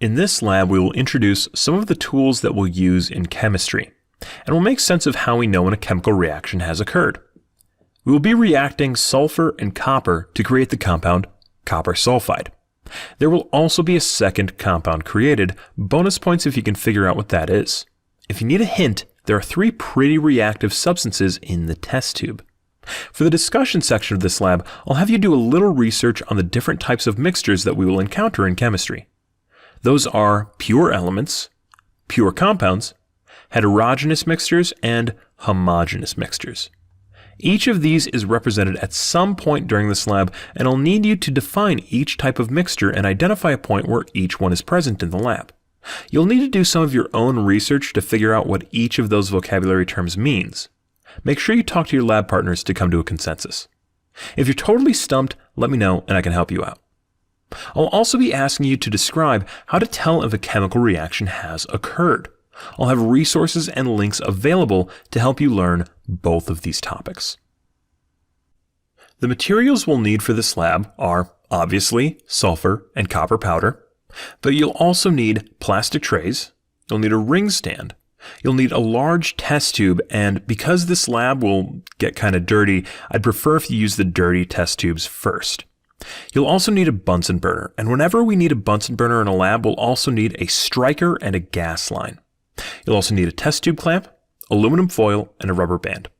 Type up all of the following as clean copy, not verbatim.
In this lab, we will introduce some of the tools that we'll use in chemistry, and we'll make sense of how we know when a chemical reaction has occurred. We will be reacting sulfur and copper to create the compound copper sulfide. There will also be a second compound created, bonus points if you can figure out what that is. If you need a hint, there are 3 pretty reactive substances in the test tube. For the discussion section of this lab, I'll have you do a little research on the different types of mixtures that we will encounter in chemistry. Those are pure elements, pure compounds, heterogeneous mixtures, and homogeneous mixtures. Each of these is represented at some point during this lab, and I'll need you to define each type of mixture and identify a point where each one is present in the lab. You'll need to do some of your own research to figure out what each of those vocabulary terms means. Make sure you talk to your lab partners to come to a consensus. If you're totally stumped, let me know and I can help you out. I'll also be asking you to describe how to tell if a chemical reaction has occurred. I'll have resources and links available to help you learn both of these topics. The materials we'll need for this lab are, obviously, sulfur and copper powder, but you'll also need plastic trays, you'll need a ring stand, you'll need a large test tube, and because this lab will get kind of dirty, I'd prefer if you use the dirty test tubes first. You'll also need a Bunsen burner, and whenever we need a Bunsen burner in a lab, we'll also need a striker and a gas line. You'll also need a test tube clamp, aluminum foil, and a rubber band.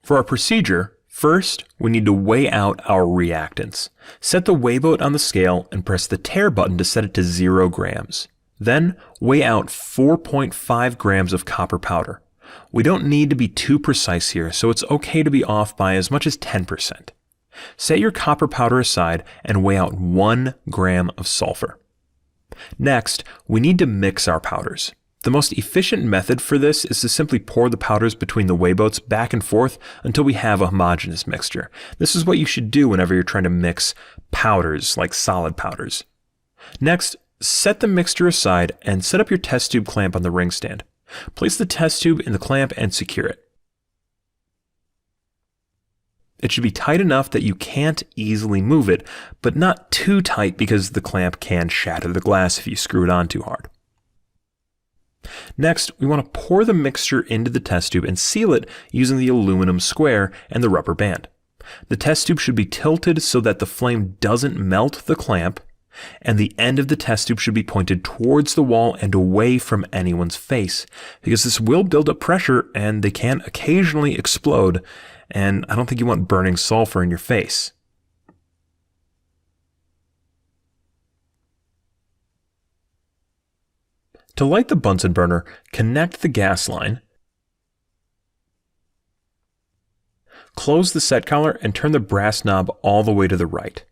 For our procedure, first we need to weigh out our reactants. Set the weigh boat on the scale and press the tare button to set it to 0 grams. Then weigh out 4.5 grams of copper powder. We don't need to be too precise here, so it's okay to be off by as much as 10%. Set your copper powder aside and weigh out 1 gram of sulfur. Next, we need to mix our powders. The most efficient method for this is to simply pour the powders between the weigh boats back and forth until we have a homogeneous mixture. This is what you should do whenever you're trying to mix powders, like solid powders. Next, set the mixture aside and set up your test tube clamp on the ring stand. Place the test tube in the clamp and secure it. It should be tight enough that you can't easily move it, but not too tight because the clamp can shatter the glass if you screw it on too hard. Next, we want to pour the mixture into the test tube and seal it using the aluminum square and the rubber band. The test tube should be tilted so that the flame doesn't melt the clamp, and the end of the test tube should be pointed towards the wall and away from anyone's face, because this will build up pressure and they can occasionally explode, and I don't think you want burning sulfur in your face. To light the Bunsen burner, connect the gas line, close the set collar, and turn the brass knob all the way to the right.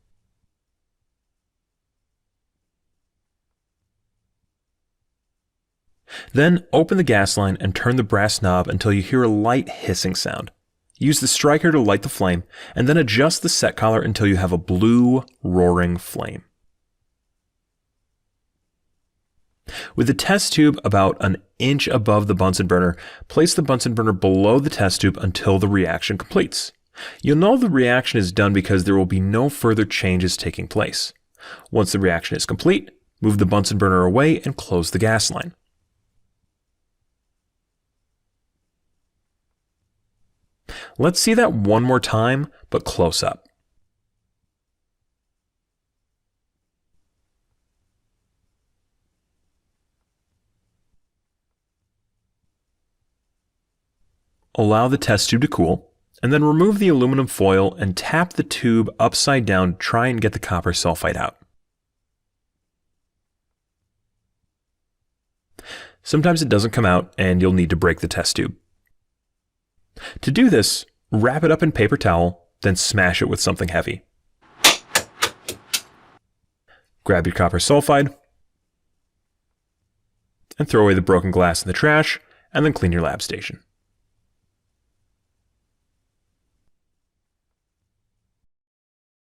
Then open the gas line and turn the brass knob until you hear a light hissing sound. Use the striker to light the flame, and then adjust the set collar until you have a blue, roaring flame. With the test tube about an inch above the Bunsen burner, place the Bunsen burner below the test tube until the reaction completes. You'll know the reaction is done because there will be no further changes taking place. Once the reaction is complete, move the Bunsen burner away and close the gas line. Let's see that one more time, but close up. Allow the test tube to cool, and then remove the aluminum foil and tap the tube upside down to try and get the copper sulfide out. Sometimes it doesn't come out and you'll need to break the test tube. To do this, wrap it up in paper towel, then smash it with something heavy. Grab your copper sulfide and throw away the broken glass in the trash, and then clean your lab station.